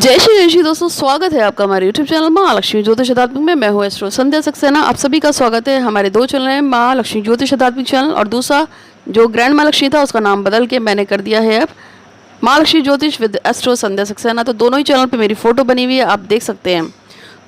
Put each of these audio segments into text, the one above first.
जय श्री दोस्तों, स्वागत है आपका हमारे YouTube चैनल महालक्ष्मी ज्योतिष आध्यात्मिक में। मैं हूँ एस्ट्रो संध्या सक्सेना। आप सभी का स्वागत है। हमारे दो चैनल हैं, महालक्ष्मी ज्योतिष आध्यात्मिक चैनल और दूसरा जो ग्रैंड महालक्ष्मी था उसका नाम बदल के मैंने कर दिया है अब महालक्ष्मी ज्योतिष विद एस्ट्रो संध्या सक्सेना। तो दोनों ही चैनल पर मेरी फोटो बनी हुई है, आप देख सकते हैं।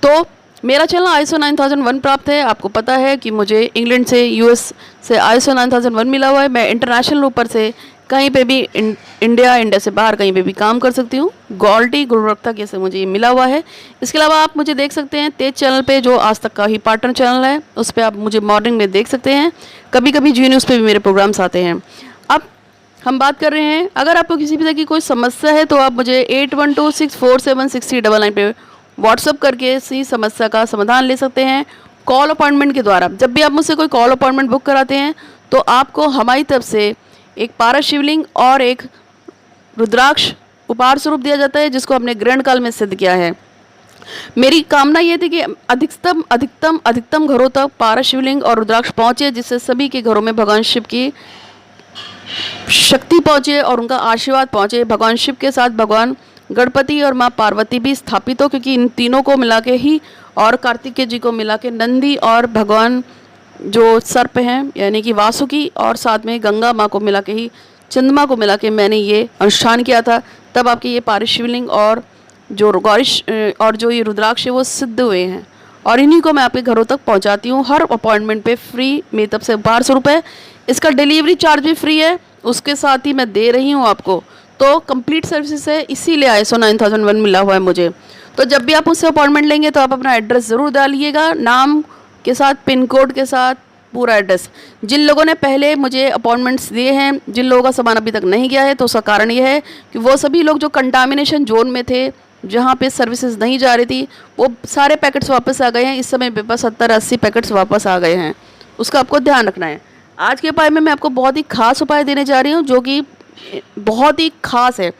तो मेरा चैनल ISO 9001 प्राप्त है। आपको पता है कि मुझे इंग्लैंड से US से ISO 9001 मिला हुआ है। मैं इंटरनेशनल ऊपर से कहीं पे भी इंडिया से बाहर कहीं पे भी काम कर सकती हूँ। क्वालिटी गुणवत्ता के से मुझे ये मिला हुआ है। इसके अलावा आप मुझे देख सकते हैं तेज चैनल पे, जो आज तक का ही पार्टनर चैनल है, उस पर आप मुझे मॉर्निंग में देख सकते हैं। कभी कभी जी न्यूज़ पे भी मेरे प्रोग्राम्स आते हैं। अब हम बात कर रहे हैं, अगर आपको किसी भी तरह की कोई समस्या है तो आप मुझे 8126476099 पे व्हाट्सअप करके इसी समस्या का समाधान ले सकते हैं कॉल अपॉइंटमेंट के द्वारा। जब भी आप मुझसे कोई कॉल अपॉइंटमेंट बुक कराते हैं तो आपको हमारी तरफ से एक पारस शिवलिंग और एक रुद्राक्ष उपहार स्वरूप दिया जाता है, जिसको हमने ग्रहण काल में सिद्ध किया है। मेरी कामना ये थी कि अधिकतम घरों तक पारस शिवलिंग और रुद्राक्ष पहुँचे, जिससे सभी के घरों में भगवान शिव की शक्ति पहुँचे और उनका आशीर्वाद पहुँचे। भगवान शिव के साथ भगवान गणपति और माँ पार्वती भी स्थापित हो, क्योंकि इन तीनों को मिला के ही, और कार्तिकेय जी को मिला के नंदी और भगवान जो सर्प हैं यानी कि वासुकी, और साथ में गंगा माँ को मिला के ही, चंद्रमा को मिला के मैंने ये अनुष्ठान किया था। तब आपके ये पारस शिवलिंग और जो गौरिश और जो ये रुद्राक्ष है वो सिद्ध हुए हैं, और इन्हीं को मैं आपके घरों तक पहुंचाती हूँ हर अपॉइंटमेंट पे फ्री। मेरी तरफ से उपहार स्वरूप है। इसका डिलीवरी चार्ज भी फ्री है, उसके साथ ही मैं दे रही हूँ आपको। तो कंप्लीट सर्विसेज है, इसीलिए ISO 9001 मिला हुआ है मुझे। तो जब भी आप मुझसे अपॉइंटमेंट लेंगे तो आप अपना एड्रेस ज़रूर डालिएगा, नाम के साथ, पिन कोड के साथ, पूरा एड्रेस। जिन लोगों ने पहले मुझे अपॉइंटमेंट्स दिए हैं, जिन लोगों का सामान अभी तक नहीं गया है, तो उसका कारण ये है कि वो सभी लोग जो कंटामिनेशन जोन में थे, जहाँ पे सर्विसेज नहीं जा रही थी, वो सारे पैकेट्स वापस आ गए हैं। इस समय मेरे पास 70-80 पैकेट्स वापस आ गए हैं। उसका आपको ध्यान रखना है। आज के उपाय में मैं आपको बहुत ही खास उपाय देने जा रही हूँ, जो कि बहुत ही खास है।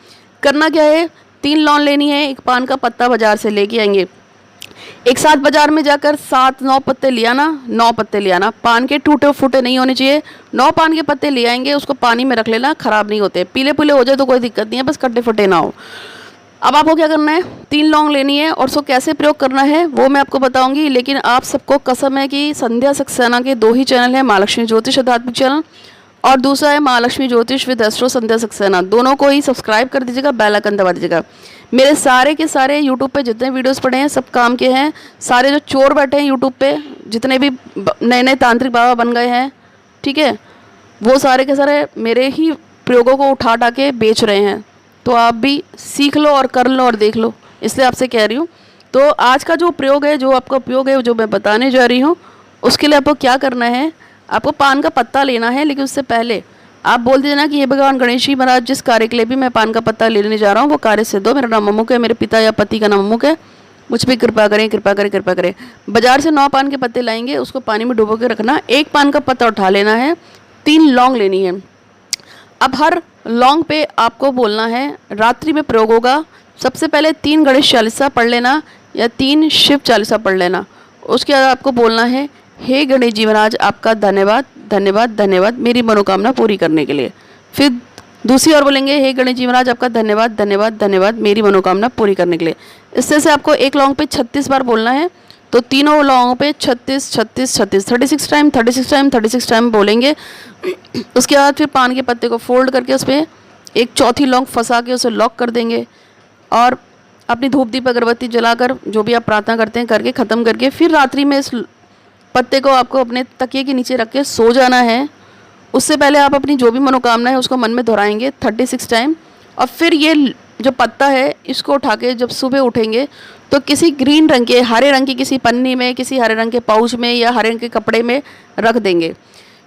करना क्या है, 3 लौंग लेनी है, एक पान का पत्ता बाजार से लेके आएंगे। एक साथ बाजार में जाकर 7-9 पत्ते ले आना, 9 पत्ते ले आना। पान के टूटे फूटे नहीं होने चाहिए। 9 पान के पत्ते ले आएंगे, उसको पानी में रख लेना, ख़राब नहीं होते। पीले पीले हो जाए तो कोई दिक्कत नहीं है, बस कट्टे फटे ना हो। अब आपको क्या करना है, 3 लौंग लेनी है और उसको कैसे प्रयोग करना है वो मैं आपको बताऊंगी। लेकिन आप सबको कसम है कि संध्या सक्सेना के 2 ही चैनल हैं, महालक्ष्मी ज्योतिष आध्यात्मिक चैनल और दूसरा है महालक्ष्मी ज्योतिष विद एस्ट्रो संध्या सक्सेना। दोनों को ही सब्सक्राइब कर दीजिएगा, बेल आइकन दबा दीजिएगा। मेरे सारे के सारे यूट्यूब पे जितने वीडियोस पड़े हैं सब काम के हैं। सारे जो चोर बैठे हैं यूट्यूब पे, जितने भी नए नए तांत्रिक बाबा बन गए हैं, ठीक है, वो सारे के सारे मेरे ही प्रयोगों को उठा के बेच रहे हैं। तो आप भी सीख लो और कर लो और देख लो, इसलिए आपसे कह रही हूँ। तो आज का जो प्रयोग है, जो आपका उपयोग है, जो मैं बताने जा रही हूँ, उसके लिए आपको क्या करना है, आपको पान का पत्ता लेना है। लेकिन उससे पहले आप बोल देना कि ये भगवान गणेश जी महाराज, जिस कार्य के लिए भी मैं पान का पत्ता लेने जा रहा हूँ वो कार्य सिद्ध हो। मेरा नाम अमुक है, मेरे पिता या पति का नाम अमुक है, मुझ पर कृपा करें, कृपा करें, कृपा करें। बाजार से 9 पान के पत्ते लाएंगे, उसको पानी में डुबो के रखना। 1 पान का पत्ता उठा लेना है, 3 लौंग लेनी है। अब हर लौंग पे आपको बोलना है, रात्रि में प्रयोग होगा। सबसे पहले 3 गणेश चालीसा पढ़ लेना या 3 शिव चालीसा पढ़ लेना। उसके बाद आपको बोलना है, हे गणेश जी महाराज, आपका धन्यवाद धन्यवाद धन्यवाद मेरी मनोकामना पूरी करने के लिए। फिर दूसरी ओर बोलेंगे, हे गणेश जी महाराज, आपका धन्यवाद धन्यवाद धन्यवाद मेरी मनोकामना पूरी करने के लिए। इससे से आपको एक लौंग पे 36 बार बोलना है। तो तीनों लौंगों पे 36 36 36 36 टाइम 36 टाइम 36 टाइम बोलेंगे। उसके बाद फिर पान के पत्ते को फोल्ड करके उस पर एक चौथी लौंग फंसा के उसे लॉक कर देंगे, और अपनी धूप दीप अगरबत्ती जलाकर जो भी आप प्रार्थना करते हैं करके ख़त्म करके, फिर रात्रि में इस पत्ते को आपको अपने तकिए के नीचे रख के सो जाना है। उससे पहले आप अपनी जो भी मनोकामना है उसको मन में दोहराएंगे 36 टाइम। और फिर ये जो पत्ता है इसको उठा के जब सुबह उठेंगे तो किसी ग्रीन रंग के, हरे रंग की किसी पन्नी में, किसी हरे रंग के पाउच में या हरे रंग के कपड़े में रख देंगे।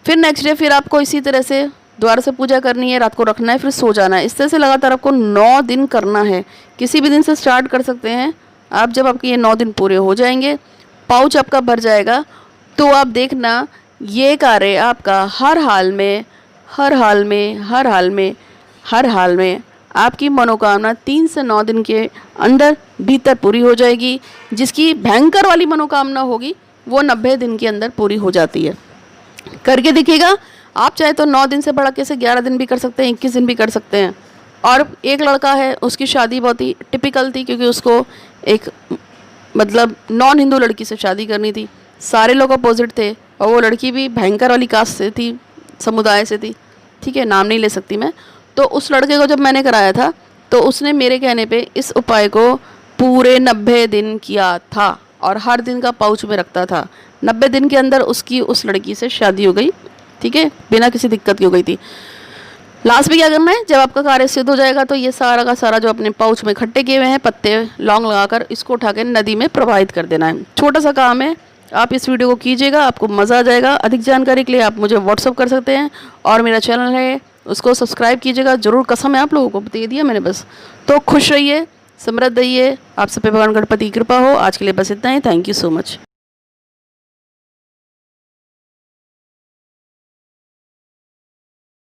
फिर नेक्स्ट डे फिर आपको इसी तरह से दोबारा से पूजा करनी है, रात को रखना है, फिर सो जाना है। इस तरह से लगातार आपको 9 दिन करना है। किसी भी दिन से स्टार्ट कर सकते हैं आप। जब आपके ये 9 दिन पूरे हो जाएंगे, पाउच आपका भर जाएगा, तो आप देखना ये कार्य आपका हर हाल में आपकी मनोकामना 3 से 9 दिन के अंदर भीतर पूरी हो जाएगी। जिसकी भयंकर वाली मनोकामना होगी वो 90 दिन के अंदर पूरी हो जाती है। करके देखिएगा। आप चाहे तो 9 दिन से बढ़ा के से 11 दिन भी कर सकते हैं, 21 दिन भी कर सकते हैं। और एक लड़का है, उसकी शादी बहुत ही टिपिकल थी, क्योंकि उसको एक मतलब नॉन हिंदू लड़की से शादी करनी थी। सारे लोग अपोजिट थे और वो लड़की भी भयंकर वाली कास्ट से थी, समुदाय से थी, ठीक है, नाम नहीं ले सकती मैं। तो उस लड़के को जब मैंने कराया था तो उसने मेरे कहने पे इस उपाय को पूरे 90 दिन किया था और हर दिन का पाउच में रखता था। 90 दिन के अंदर उसकी उस लड़की से शादी हो गई, ठीक है, बिना किसी दिक्कत की हो गई थी। लास्ट में क्या करना है, जब आपका कार्य सिद्ध हो जाएगा तो ये सारा का सारा जो अपने पाउच में इकट्ठे किए हुए हैं पत्ते लौंग लगाकर इसको उठा के नदी में प्रवाहित कर देना है। छोटा सा काम है, आप इस वीडियो को कीजिएगा, आपको मज़ा आ जाएगा। अधिक जानकारी के लिए आप मुझे व्हाट्सअप कर सकते हैं और मेरा चैनल है उसको सब्सक्राइब कीजिएगा ज़रूर। कसम है, आप लोगों को दे दिया मैंने बस। तो खुश रहिए, समृद्ध रहिए, आप सब पे भगवान गणपति की कृपा हो। आज के लिए बस इतना ही। Thank you so much.